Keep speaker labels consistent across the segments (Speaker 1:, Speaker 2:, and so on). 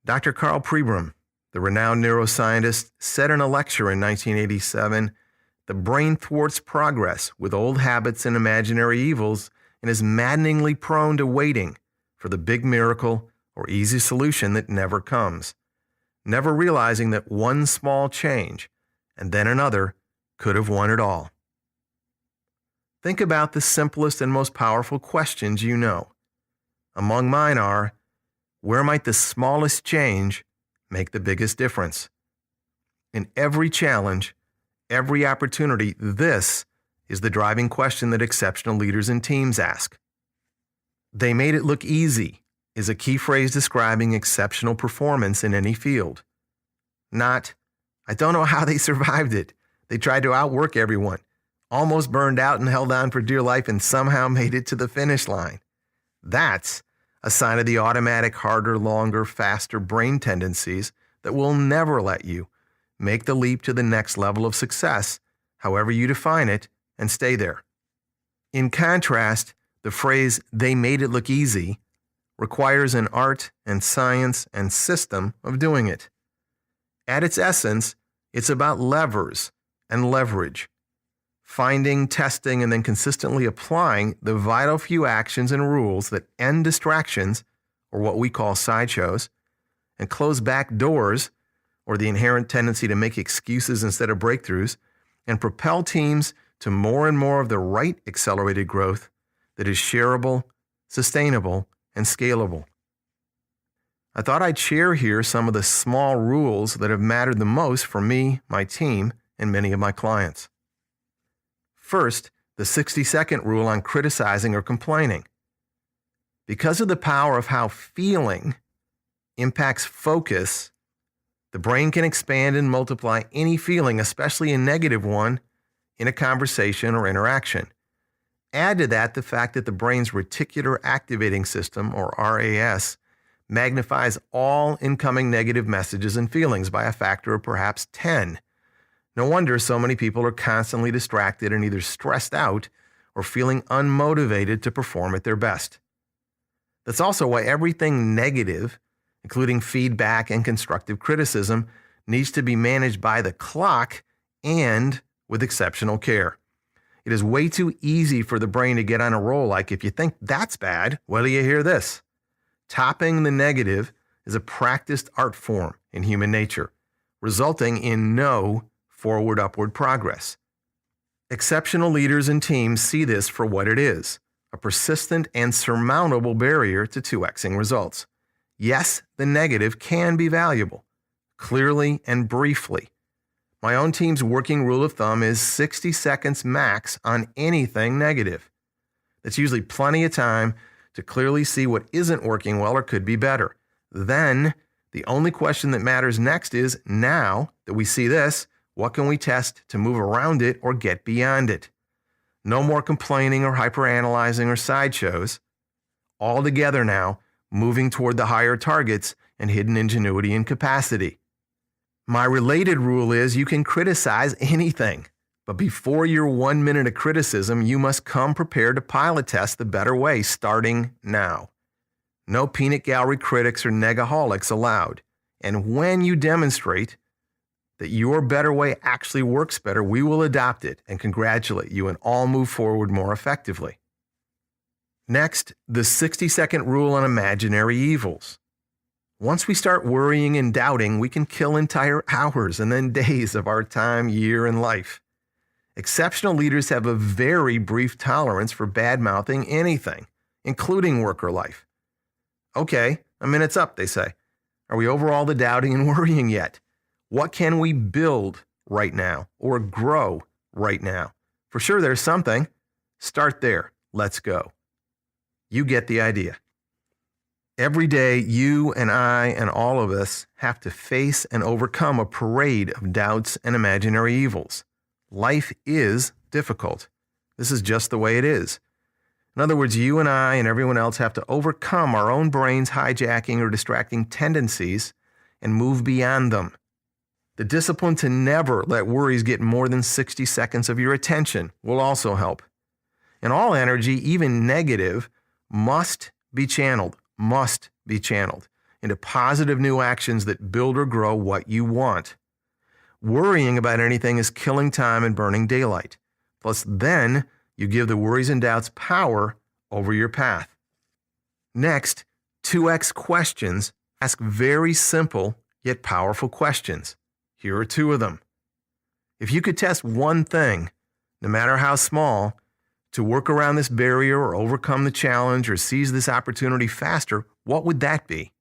Speaker 1: Dr. Carl Pribram, the renowned neuroscientist, said in a lecture in 1987, "The brain thwarts progress with old habits and imaginary evils and is maddeningly prone to waiting for the big miracle or easy solution that never comes, never realizing that one small change and then another could have won it all." Think about the simplest and most powerful questions you know. Among mine are, where might the smallest change make the biggest difference? In every challenge, every opportunity, this is the driving question that exceptional leaders and teams ask. "They made it look easy" is a key phrase describing exceptional performance in any field. Not, "I don't know how they survived it. They tried to outwork everyone, almost burned out and held on for dear life and somehow made it to the finish line." That's a sign of the automatic harder, longer, faster brain tendencies that will never let you make the leap to the next level of success, however you define it, and stay there. In contrast, the phrase, "they made it look easy," requires an art and science and system of doing it. At its essence, it's about levers and leverage, finding, testing, and then consistently applying the vital few actions and rules that end distractions, or what we call sideshows, and close back doors, or the inherent tendency to make excuses instead of breakthroughs, and propel teams to more and more of the right accelerated growth that is shareable, sustainable, and scalable. I thought I'd share here some of the small rules that have mattered the most for me, my team, and many of my clients. First, the 60-second rule on criticizing or complaining. Because of the power of how feeling impacts focus, the brain can expand and multiply any feeling, especially a negative one, in a conversation or interaction. Add to that the fact that the brain's reticular activating system, or RAS, magnifies all incoming negative messages and feelings by a factor of perhaps 10. No wonder so many people are constantly distracted and either stressed out or feeling unmotivated to perform at their best. That's also why everything negative, including feedback and constructive criticism, needs to be managed by the clock and with exceptional care. It is way too easy for the brain to get on a roll like, if you think that's bad, wait till you hear this. Topping the negative is a practiced art form in human nature, resulting in no forward upward progress. Exceptional leaders and teams see this for what it is, a persistent and surmountable barrier to 2xing results. Yes, the negative can be valuable, clearly and briefly. My own team's working rule of thumb is 60 seconds max on anything negative. That's usually plenty of time to clearly see what isn't working well or could be better. Then, the only question that matters next is, now that we see this, what can we test to move around it or get beyond it? No more complaining or hyperanalyzing or sideshows. All together now, moving toward the higher targets and hidden ingenuity and capacity. My related rule is you can criticize anything, but before your 1 minute of criticism, you must come prepared to pilot test the better way starting now. No peanut gallery critics or negaholics allowed. And when you demonstrate that your better way actually works better, we will adopt it and congratulate you and all move forward more effectively. Next, the 60-second rule on imaginary evils. Once we start worrying and doubting, we can kill entire hours and then days of our time, year, and life. Exceptional leaders have a very brief tolerance for bad-mouthing anything, including work or life. Okay, a minute's up, they say. Are we over all the doubting and worrying yet? What can we build right now or grow right now? For sure, there's something. Start there. Let's go. You get the idea. Every day, you and I and all of us have to face and overcome a parade of doubts and imaginary evils. Life is difficult. This is just the way it is. In other words, you and I and everyone else have to overcome our own brain's hijacking or distracting tendencies and move beyond them. The discipline to never let worries get more than 60 seconds of your attention will also help. And all energy, even negative, must be channeled into positive new actions that build or grow what you want. Worrying about anything is killing time and burning daylight. Plus, then you give the worries and doubts power over your path. Next, 2X questions. Ask very simple yet powerful questions. Here are 2 of them. If you could test one thing, no matter how small, to work around this barrier or overcome the challenge or seize this opportunity faster, what would that be?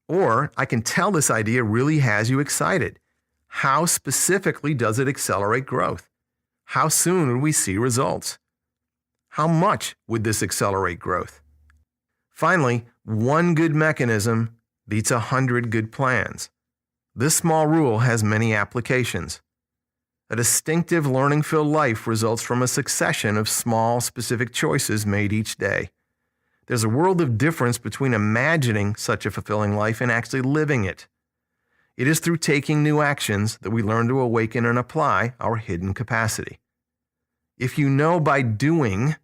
Speaker 1: Or, I can tell this idea really has you excited. How specifically does it accelerate growth? How soon would we see results? How much would this accelerate growth? Finally, 1 good mechanism beats 100 good plans. This small rule has many applications. A distinctive learning-filled life results from a succession of small, specific choices made each day. There's a world of difference between imagining such a fulfilling life and actually living it. It is through taking new actions that we learn to awaken and apply our hidden capacity. If you know by doing,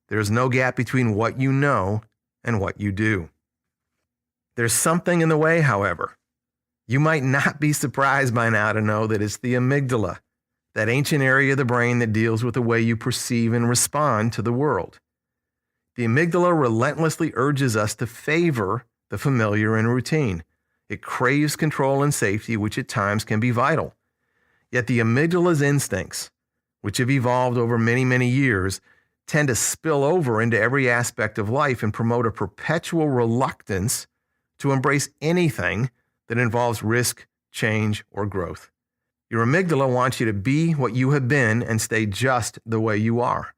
Speaker 1: there is no gap between what you know and what you do. There's something in the way, however. You might not be surprised by now to know that it's the amygdala, that ancient area of the brain that deals with the way you perceive and respond to the world. The amygdala relentlessly urges us to favor the familiar and routine. It craves control and safety, which at times can be vital. Yet the amygdala's instincts, which have evolved over many, many years, tend to spill over into every aspect of life and promote a perpetual reluctance to embrace anything that involves risk, change, or growth. Your amygdala wants you to be what you have been and stay just the way you are.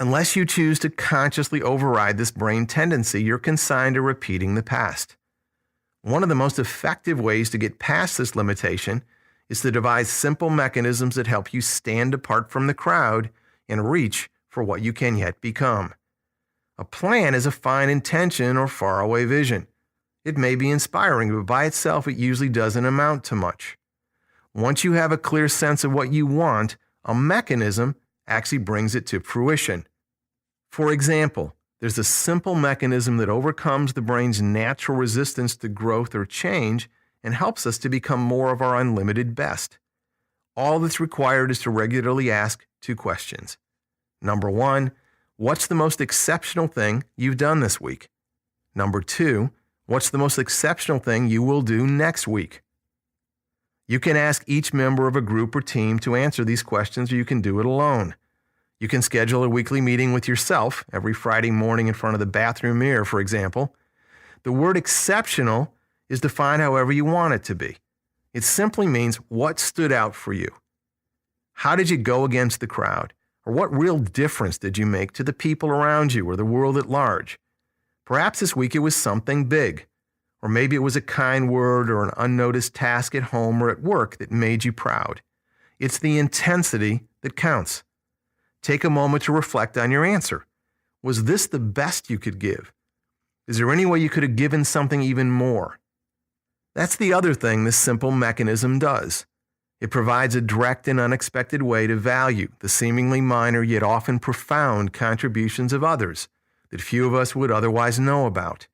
Speaker 1: Unless you choose to consciously override this brain tendency, you're consigned to repeating the past. One of the most effective ways to get past this limitation is to devise simple mechanisms that help you stand apart from the crowd and reach for what you can yet become. A plan is a fine intention or faraway vision. It may be inspiring, but by itself it usually doesn't amount to much. Once you have a clear sense of what you want, a mechanism actually brings it to fruition. For example, there's a simple mechanism that overcomes the brain's natural resistance to growth or change and helps us to become more of our unlimited best. All that's required is to regularly ask 2 questions. Number 1, what's the most exceptional thing you've done this week? Number 2, what's the most exceptional thing you will do next week? You can ask each member of a group or team to answer these questions, or you can do it alone. You can schedule a weekly meeting with yourself every Friday morning in front of the bathroom mirror, for example. The word exceptional is defined however you want it to be. It simply means what stood out for you. How did you go against the crowd? Or what real difference did you make to the people around you or the world at large? Perhaps this week it was something big. Or maybe it was a kind word or an unnoticed task at home or at work that made you proud. It's the intensity that counts. Take a moment to reflect on your answer. Was this the best you could give? Is there any way you could have given something even more? That's the other thing this simple mechanism does. It provides a direct and unexpected way to value the seemingly minor yet often profound contributions of others that few of us would otherwise know about.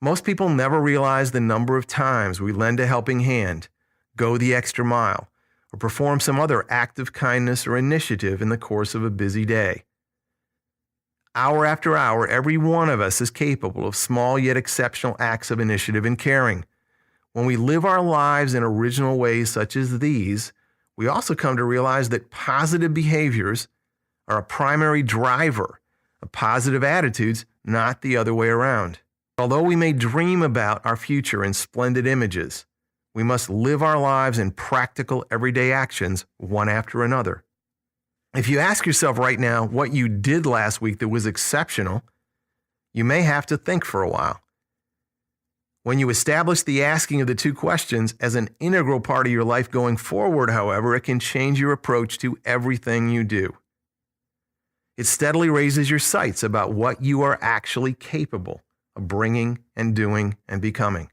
Speaker 1: Most people never realize the number of times we lend a helping hand, go the extra mile, or perform some other act of kindness or initiative in the course of a busy day. Hour after hour, every one of us is capable of small yet exceptional acts of initiative and caring. When we live our lives in original ways such as these, we also come to realize that positive behaviors are a primary driver of positive attitudes, not the other way around. Although we may dream about our future in splendid images, we must live our lives in practical, everyday actions, one after another. If you ask yourself right now what you did last week that was exceptional, you may have to think for a while. When you establish the asking of the 2 questions as an integral part of your life going forward, however, it can change your approach to everything you do. It steadily raises your sights about what you are actually capable of bringing and doing and becoming.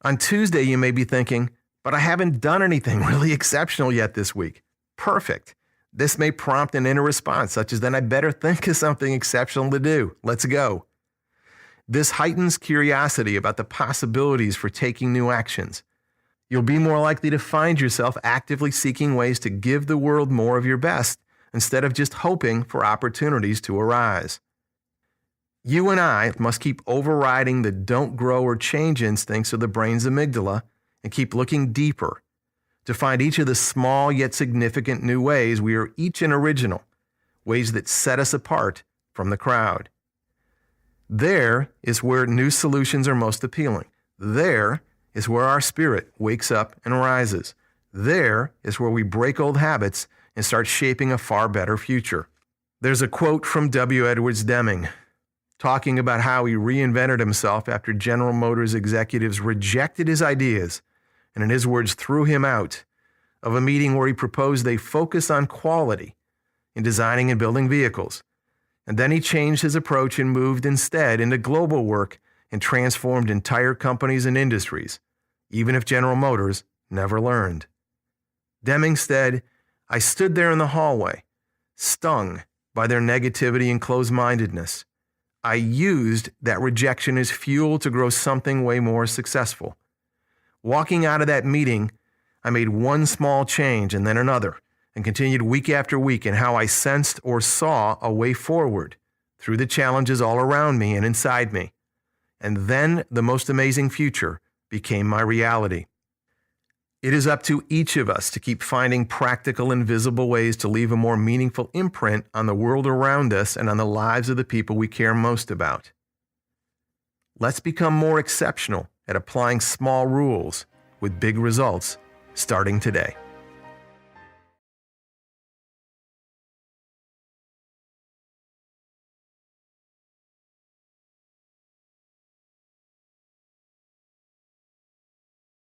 Speaker 1: On Tuesday, you may be thinking, but I haven't done anything really exceptional yet this week. Perfect. This may prompt an inner response, such as, then I better think of something exceptional to do. Let's go. This heightens curiosity about the possibilities for taking new actions. You'll be more likely to find yourself actively seeking ways to give the world more of your best instead of just hoping for opportunities to arise. You and I must keep overriding the don't grow or change instincts of the brain's amygdala and keep looking deeper to find each of the small yet significant new ways we are each an original, ways that set us apart from the crowd. There is where new solutions are most appealing. There is where our spirit wakes up and rises. There is where we break old habits and start shaping a far better future. There's a quote from W. Edwards Deming talking about how he reinvented himself after General Motors executives rejected his ideas and, in his words, threw him out of a meeting where he proposed they focus on quality in designing and building vehicles. And then he changed his approach and moved instead into global work and transformed entire companies and industries, even if General Motors never learned. Deming said, "I stood there in the hallway, stung by their negativity and closed-mindedness. I used that rejection as fuel to grow something way more successful. Walking out of that meeting, I made one small change and then another, and continued week after week in how I sensed or saw a way forward through the challenges all around me and inside me. And then the most amazing future became my reality." It is up to each of us to keep finding practical and visible ways to leave a more meaningful imprint on the world around us and on the lives of the people we care most about. Let's become more exceptional at applying small rules with big results starting today.